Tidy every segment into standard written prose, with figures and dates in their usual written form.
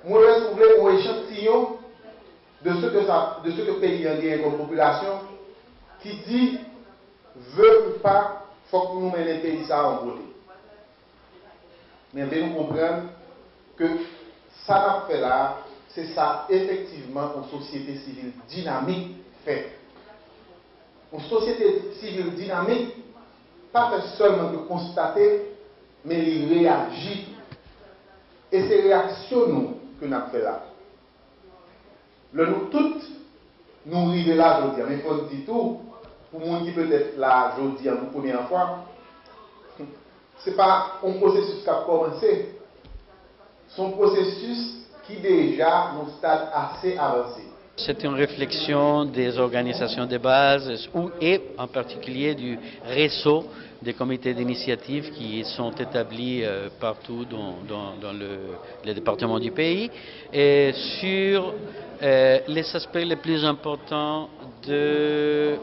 moi je voulais un échantillon de ce que le pays a comme population qui dit veut ou pas, il faut que nous menions le pays ça en côté. Mais nous comprenons que ça n'a fait là, c'est ça effectivement une société civile dynamique fait. Une société civile dynamique, pas fait seulement de constater, mais il réagit. Et c'est réaction que nous avons fait là. Nous toutes, nous arrivons là aujourd'hui, mais il faut dire tout, pour les gens qui peut-être là aujourd'hui, pour la première fois, ce n'est pas un processus qui a commencé, c'est un processus qui est déjà à un stade assez avancé. C'est une réflexion des organisations de base et en particulier du réseau des comités d'initiative qui sont établis partout dans les départements du pays et sur les aspects les plus importants des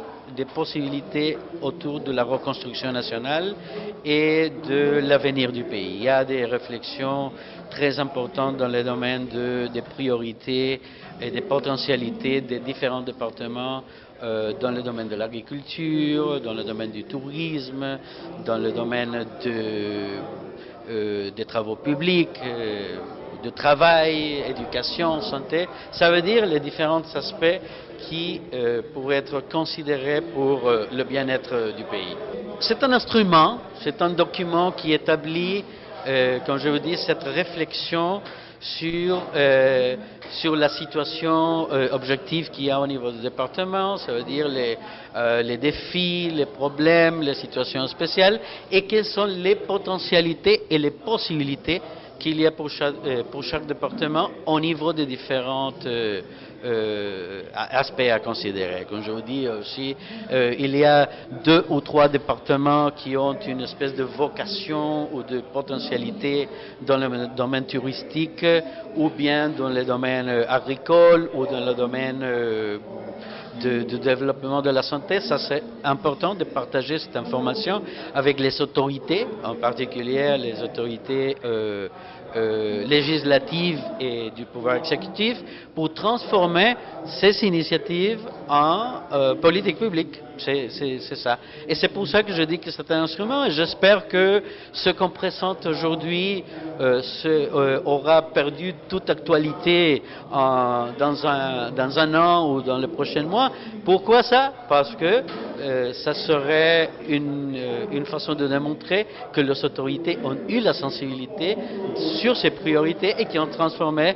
possibilités autour de la reconstruction nationale et de l'avenir du pays. Il y a des réflexions très importantes dans le domaine des priorités et des potentialités des différents départements dans le domaine de l'agriculture, dans le domaine du tourisme, dans le domaine des travaux publics, de travail, éducation, santé. Ça veut dire les différents aspects qui pourraient être considérés pour le bien-être du pays. C'est un instrument, c'est un document qui établit, comme je vous dis, cette réflexion sur la situation objective qu'il y a au niveau du département, ça veut dire les défis, les problèmes, les situations spéciales et quelles sont les potentialités et les possibilités qu'il y a pour chaque département au niveau des différents aspects à considérer. Comme je vous dis aussi, il y a 2 ou 3 départements qui ont une espèce de vocation ou de potentialité dans le domaine touristique ou bien dans le domaine agricole ou dans le domaine de développement de la santé. Ça, c'est important de partager cette information avec les autorités, en particulier les autorités législatives et du pouvoir exécutif, pour transformer ces initiatives en politique publique. C'est ça. Et c'est pour ça que je dis que c'est un instrument et j'espère que ce qu'on présente aujourd'hui aura perdu toute actualité dans un an ou dans les prochains mois. Pourquoi ça? Parce que ça serait une façon de démontrer que les autorités ont eu la sensibilité sur ces priorités et qui ont transformé